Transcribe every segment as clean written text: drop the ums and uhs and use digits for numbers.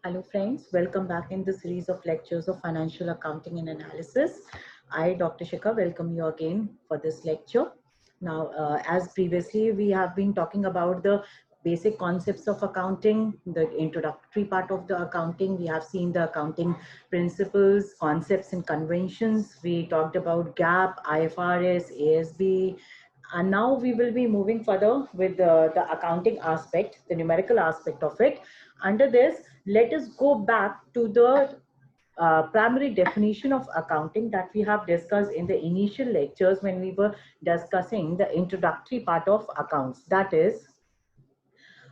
Hello friends, welcome back in the series of lectures of financial accounting and analysis. I, Dr. Shikha, welcome you again for this lecture. Now, as previously we have been talking about the basic concepts of accounting, the introductory part of the accounting. We have seen the accounting principles, concepts and conventions. We talked about GAAP, IFRS, ASB, and now we will be moving further with the accounting aspect, the numerical aspect of it. Under this, let us go back to the primary definition of accounting that we have discussed in the initial lectures when we were discussing the introductory part of accounts. That is,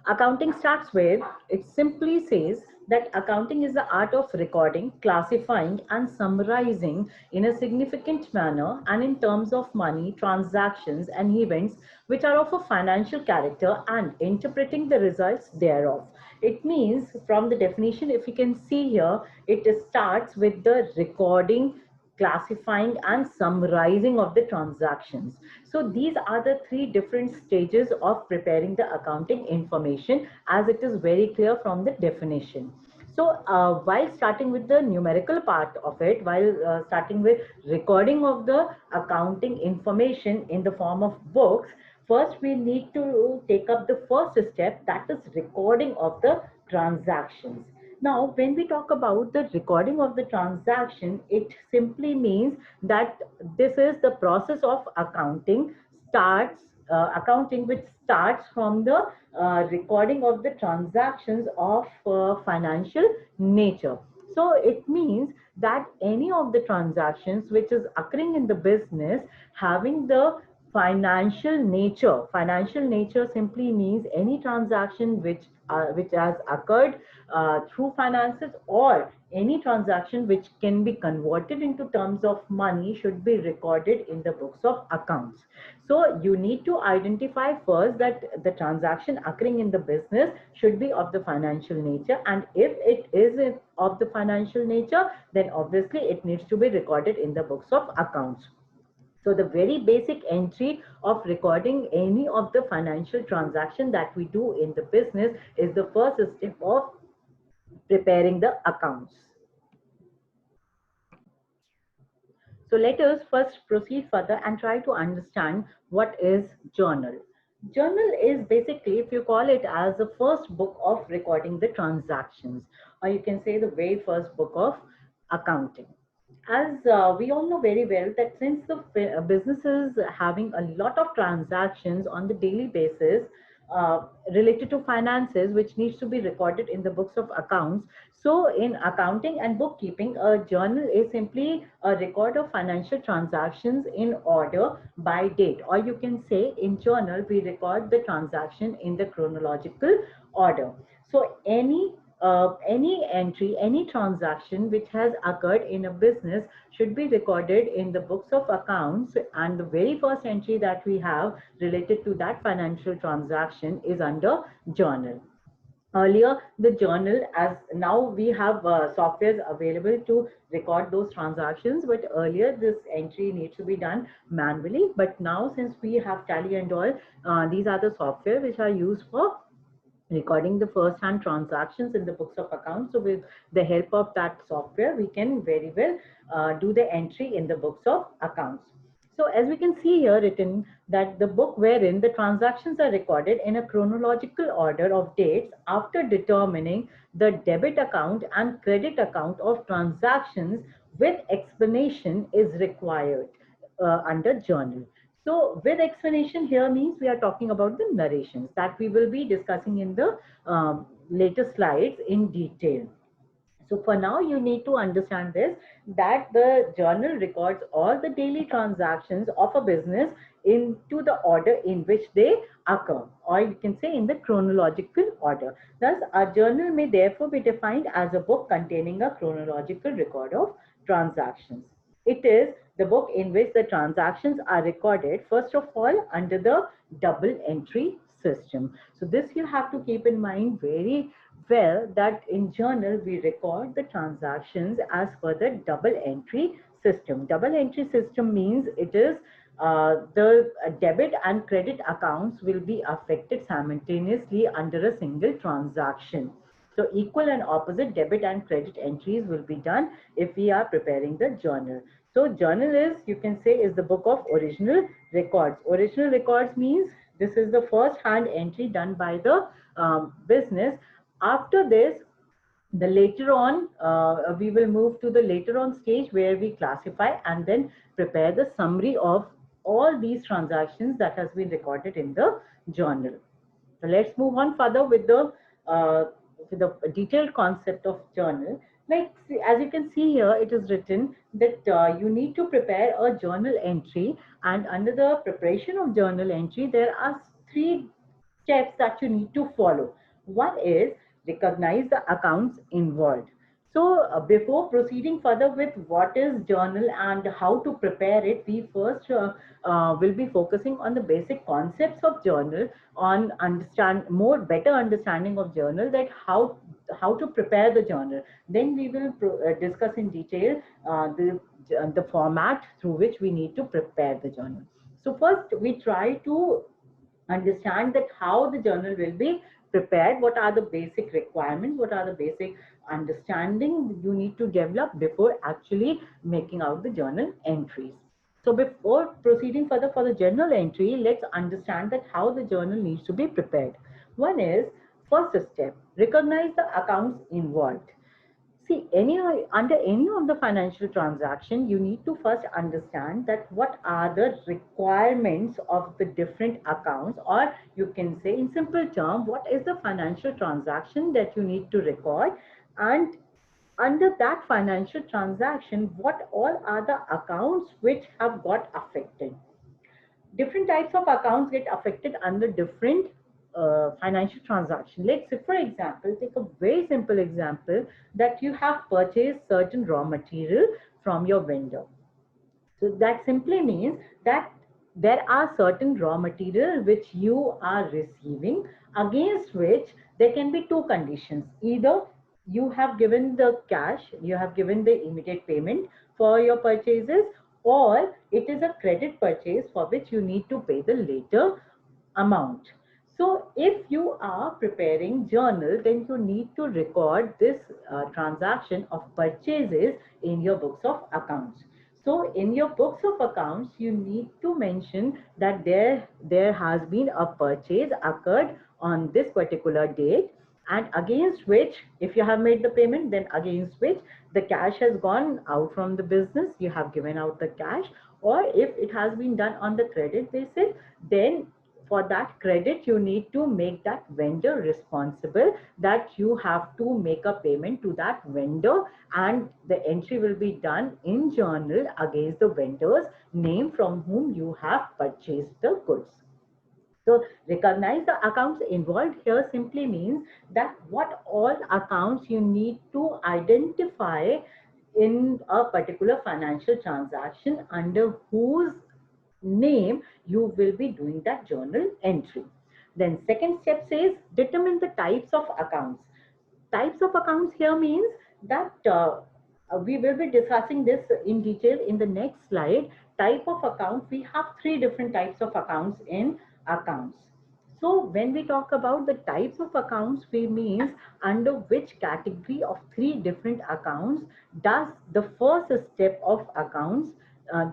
accounting starts with, it simply says that accounting is the art of recording, classifying, and summarizing in a significant manner and in terms of money, transactions, and events which are of a financial character and interpreting the results thereof. It means, from the definition, if you can see here, it starts with the recording, classifying and summarizing of the transactions. So these are the three different stages of preparing the accounting information, as it is very clear from the definition. So while starting with the numerical part of it, while starting with recording of the accounting information in the form of books, first we need to take up the first step, that is recording of the transactions. Now, when we talk about the recording of the transaction, it simply means that this is the process of accounting starts accounting which starts from the recording of the transactions of financial nature. So it means that any of the transactions which is occurring in the business having the financial nature simply means any transaction which has occurred through finances, or any transaction which can be converted into terms of money should be recorded in the books of accounts. So you need to identify first that the transaction occurring in the business should be of the financial nature, and if it is of the financial nature, then obviously it needs to be recorded in the books of accounts. So the very basic entry of recording any of the financial transaction that we do in the business is the first step of preparing the accounts. So let us first proceed further and try to understand what is journal. Journal is basically, if you call it as the first book of recording the transactions, or you can say the very first book of accounting. As we all know very well that since the business is having a lot of transactions on the daily basis related to finances, which needs to be recorded in the books of accounts. So in accounting and bookkeeping, a journal is simply a record of financial transactions in order by date, or you can say in journal we record the transaction in the chronological order. So any entry, any transaction which has occurred in a business should be recorded in the books of accounts, and the very first entry that we have related to that financial transaction is under journal. Earlier, the journal, as now we have softwares available to record those transactions, but earlier this entry needs to be done manually. But now, since we have Tally and all, these are the software which are used for recording the first hand transactions in the books of accounts. So with the help of that software, we can very well do the entry in the books of accounts. So as we can see here written that the book wherein the transactions are recorded in a chronological order of dates after determining the debit account and credit account of transactions with explanation is required under journal. So with explanation here means we are talking about the narrations that we will be discussing in the later slides in detail. So for now, you need to understand this, that the journal records all the daily transactions of a business into the order in which they occur, or you can say in the chronological order. Thus, a journal may therefore be defined as a book containing a chronological record of transactions. It is the book in which the transactions are recorded, first of all, under the double entry system. So this you have to keep in mind very well, that in journal we record the transactions as per the double entry system. Double entry system means it is the debit and credit accounts will be affected simultaneously under a single transaction. So equal and opposite debit and credit entries will be done if we are preparing the journal. So journal is, you can say, is the book of original records. Original records means this is the first hand entry done by the business. After this, the later on, we will move to the later on stage where we classify and then prepare the summary of all these transactions that has been recorded in the journal. So let's move on further uh, with the detailed concept of journal. Like, as you can see here, it is written that you need to prepare a journal entry, and under the preparation of journal entry, there are three steps that you need to follow. One is recognize the accounts involved. So before proceeding further with what is journal and how to prepare it, we first will be focusing on the basic concepts of journal, on understand more better understanding of journal, that how to prepare the journal. Then we will discuss in detail the format through which we need to prepare the journal. So first we try to understand that how the journal will be prepared, what are the basic requirements, what are the basic understanding you need to develop before actually making out the journal entries. So before proceeding further for the journal entry, let's understand that how the journal needs to be prepared. One is, first step, recognize the accounts involved. See, under any of the financial transaction, you need to first understand that what are the requirements of the different accounts, or you can say in simple term, what is the financial transaction that you need to record, and under that financial transaction, what all are the accounts which have got affected. Different types of accounts get affected under different financial transaction. Let's say, for example, take a very simple example, that you have purchased certain raw material from your vendor. So that simply means that there are certain raw material which you are receiving, against which there can be two conditions. Either you have given the cash, you have given the immediate payment for your purchases, or it is a credit purchase for which you need to pay the later amount. So if you are preparing journal, then you need to record this transaction of purchases in your books of accounts. So in your books of accounts, you need to mention that there has been a purchase occurred on this particular date, and against which, if you have made the payment, then against which the cash has gone out from the business, you have given out the cash. Or if it has been done on the credit basis, then for that credit you need to make that vendor responsible, that you have to make a payment to that vendor, and the entry will be done in journal against the vendor's name from whom you have purchased the goods. So recognize the accounts involved here simply means that what all accounts you need to identify in a particular financial transaction, under whose name you will be doing that journal entry. Then second step says determine the types of accounts. Types of accounts here means that we will be discussing this in detail in the next slide. Type of account, we have three different types of accounts in accounts. So when we talk about the types of accounts, we means under which category of three different accounts does the first step of accounts,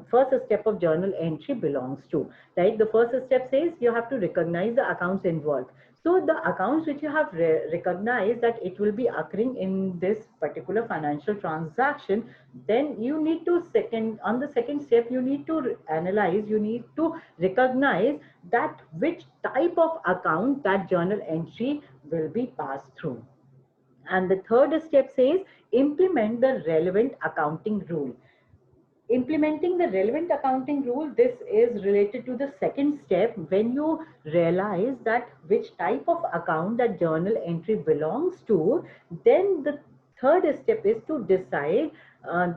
first step of journal entry belongs to, right? The first step says you have to recognize the accounts involved. So the accounts which you have recognized that it will be occurring in this particular financial transaction, then you need to on the second step, you need to analyze, you need to recognize that which type of account that journal entry will be passed through. And the third step says implement the relevant accounting rule. Implementing the relevant accounting rule, this is related to the second step. When you realize that which type of account that journal entry belongs to, then the third step is to decide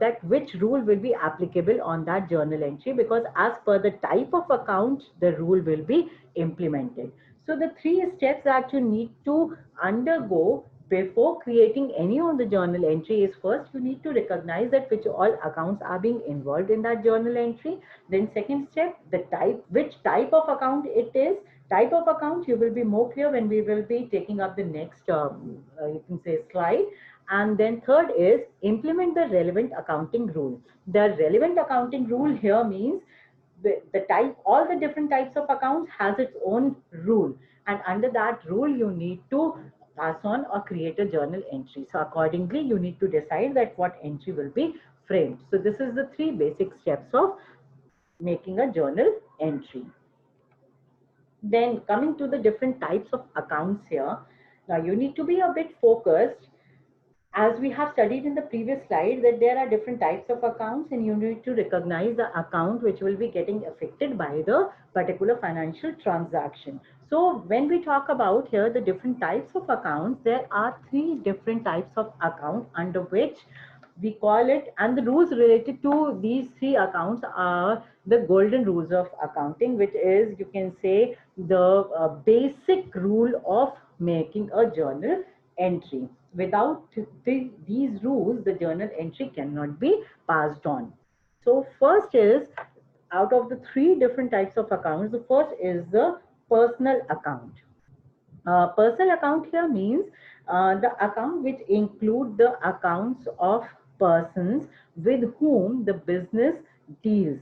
that which rule will be applicable on that journal entry, because as per the type of account the rule will be implemented. So the three steps that you need to undergo before creating any of the journal entry is, first you need to recognize that which all accounts are being involved in that journal entry. Then second step, the type, which type of account it is. Type of account, you will be more clear when we will be taking up the next, you can say, slide. And then third is implement the relevant accounting rule. The relevant accounting rule here means the type, all the different types of accounts has its own rule. And under that rule, you need to pass on or create a journal entry. So accordingly, you need to decide that what entry will be framed. So this is the three basic steps of making a journal entry. Then coming to the different types of accounts here, now you need to be a bit focused, as we have studied in the previous slide, that there are different types of accounts and you need to recognize the account which will be getting affected by the particular financial transaction. So when we talk about here the different types of accounts, there are three different types of account under which we call it, and the rules related to these three accounts are the golden rules of accounting, which is, you can say, the basic rule of making a journal entry. Without these rules, the journal entry cannot be passed on. So first is, out of the three different types of accounts, the first is the personal account. Personal account here means the account which include the accounts of persons with whom the business deals.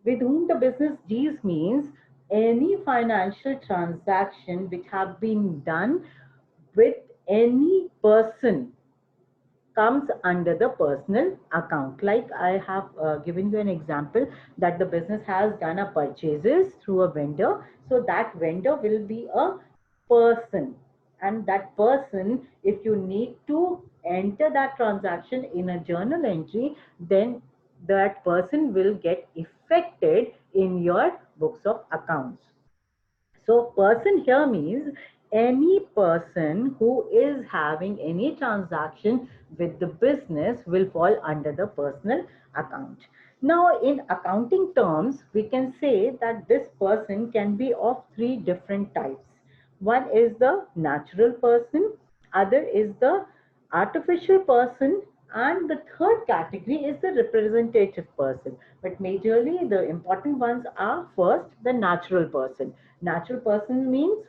With whom the business deals means any financial transaction which have been done with any person comes under the personal account. Like I have given you an example that the business has done a purchases through a vendor. So that vendor will be a person. And that person, if you need to enter that transaction in a journal entry, then that person will get affected in your books of accounts. So person here means any person who is having any transaction with the business will fall under the personal account. Now in accounting terms, we can say that this person can be of three different types. One is the natural person, other is the artificial person, and the third category is the representative person. But majorly the important ones are first the natural person. Natural person means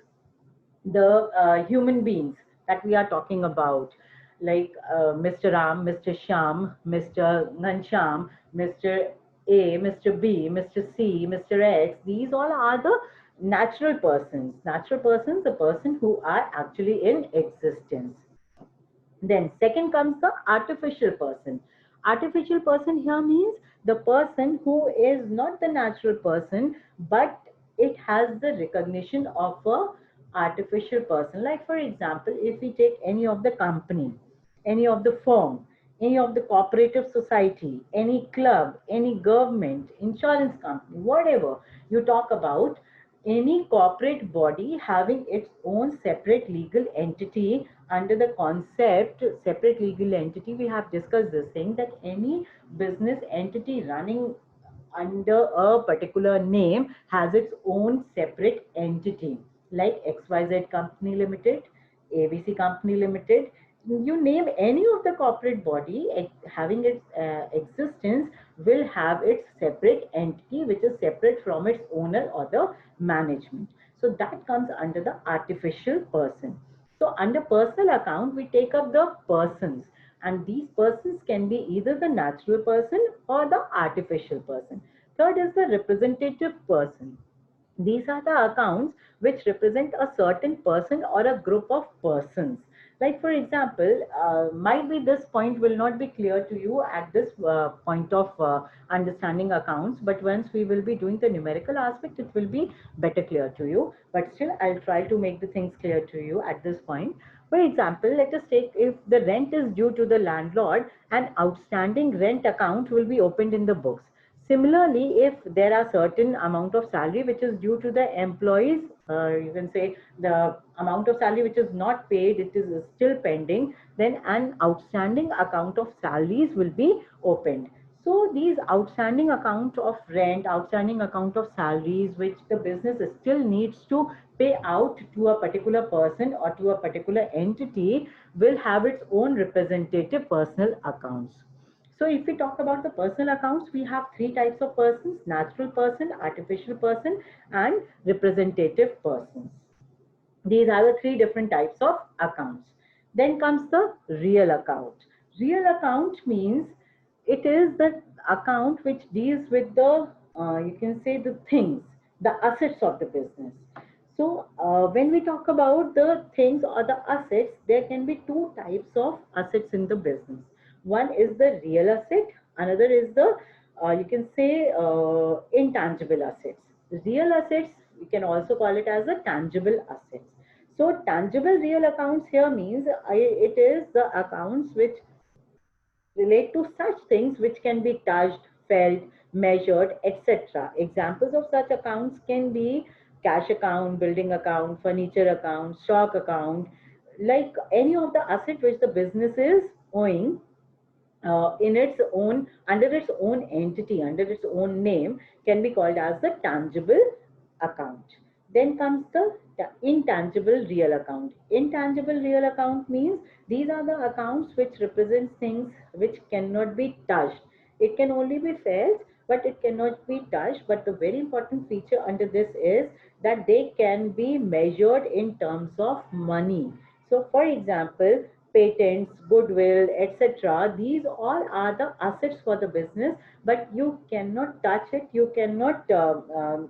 the human beings that we are talking about, like Mr. Ram, Mr. Sham, Mr. Nansham, Mr. A, Mr. B, Mr. C, Mr. X. These all are the natural persons. Natural persons, the person who are actually in existence. Then second comes the artificial person. Artificial person here means the person who is not the natural person, but it has the recognition of a artificial person. Like for example, if we take any of the company, any of the firm, any of the cooperative society, any club, any government, insurance company, whatever you talk about, any corporate body having its own separate legal entity. Under the concept separate legal entity, we have discussed this thing, that any business entity running under a particular name has its own separate entity, like XYZ Company Limited, ABC Company Limited. You name any of the corporate body having its existence will have its separate entity which is separate from its owner or the management. So that comes under the artificial person. So under personal account, we take up the persons, and these persons can be either the natural person or the artificial person. Third is the representative person. These are the accounts which represent a certain person or a group of persons. Like for example, might be this point will not be clear to you at this point of understanding accounts, but once we will be doing the numerical aspect, it will be better clear to you. But still, I'll try to make the things clear to you at this point. For example, let us take, if the rent is due to the landlord, an outstanding rent account will be opened in the books. Similarly, if there are certain amount of salary which is due to the employees, you can say the amount of salary which is not paid, it is still pending, then an outstanding account of salaries will be opened. So these outstanding account of rent, outstanding account of salaries, which the business still needs to pay out to a particular person or to a particular entity, will have its own representative personal accounts. So if we talk about the personal accounts, we have three types of persons: natural person, artificial person, and representative persons. These are the three different types of accounts. Then comes the real account. Real account means it is the account which deals with the, you can say, the things, the assets of the business. So when we talk about the things or the assets, there can be two types of assets in the business. One is the real asset, another is the, you can say, intangible assets. Real assets, we can also call it as a tangible assets. So tangible real accounts here means it is the accounts which relate to such things which can be touched, felt, measured, etc. Examples of such accounts can be cash account, building account, furniture account, stock account, like any of the asset which the business is owing in its own, under its own entity, under its own name, can be called as the tangible account. Then comes the intangible real account. Intangible real account means these are the accounts which represent things which cannot be touched. It can only be felt, but it cannot be touched. But the very important feature under this is that they can be measured in terms of money. So for example, patents, goodwill, etc. These all are the assets for the business, but you cannot touch it, you cannot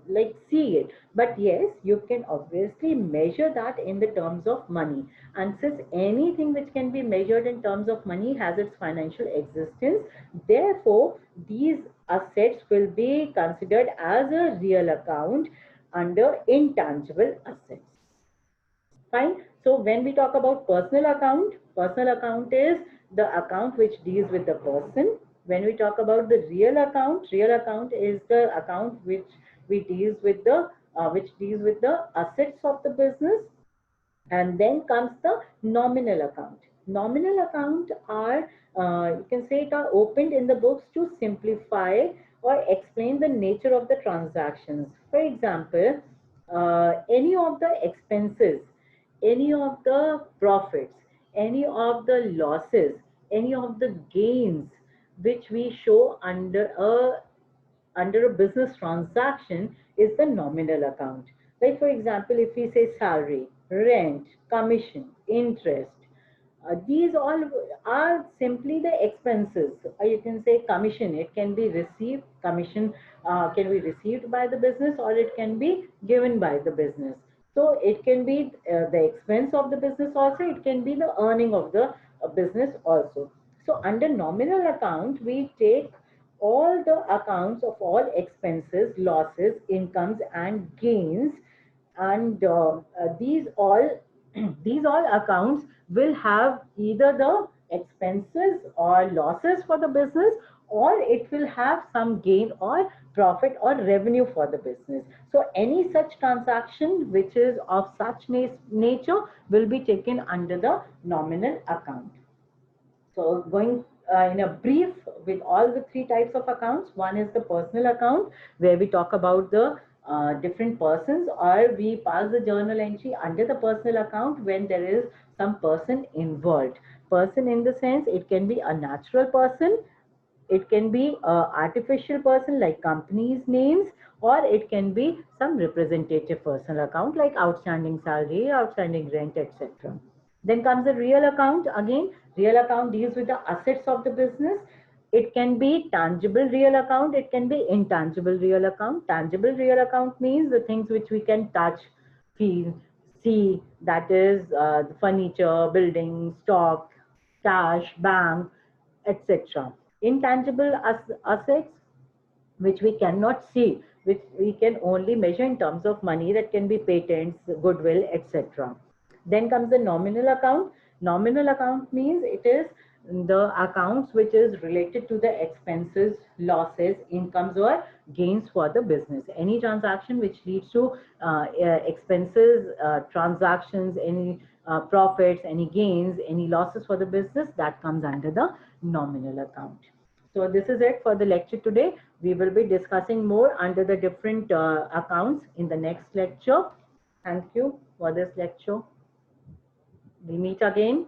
like see it. But yes, you can obviously measure that in the terms of money. And since anything which can be measured in terms of money has its financial existence, therefore these assets will be considered as a real account under intangible assets. Fine. So when we talk about personal account is the account which deals with the person. When we talk about the real account is the account which deals with the assets of the business. And then comes the nominal account. Nominal account are, you can say, it are opened in the books to simplify or explain the nature of the transactions. For example, any of the expenses, any of the profits, any of the losses, any of the gains which we show under a business transaction is the nominal account. Like for example, if we say salary, rent, commission, interest, these all are simply the expenses. You can say commission, it can be received, commission can be received by the business or it can be given by the business. So it can be the expense of the business also, it can be the earning of the business also. So under nominal account, we take all the accounts of all expenses, losses, incomes, and gains, and these all these all accounts will have either the expenses or losses for the business, or it will have some gain or profit or revenue for the business. So any such transaction which is of such nature will be taken under the nominal account. So going in a brief with all the three types of accounts, one is the personal account where we talk about the different persons, or we pass the journal entry under the personal account when there is some person involved. Person in the sense it can be a natural person, it can be a artificial person like companies names, or it can be some representative personal account like outstanding salary, outstanding rent, etc. Then comes the real account. Again, real account deals with the assets of the business. It can be tangible real account, it can be intangible real account. Tangible real account means the things which we can touch, feel, see, that is the furniture, building, stock, cash, bank, etc. Intangible assets which we cannot see, which we can only measure in terms of money, that can be patents, goodwill, etc. Then comes the nominal account. Nominal account means it is the accounts which is related to the expenses, losses, incomes, or gains for the business. Any transaction which leads to expenses, transactions, any profits, any gains, any losses for the business, that comes under the nominal account. So this is it for the lecture today. We will be discussing more under the different accounts in the next lecture. Thank you for this lecture. We meet again.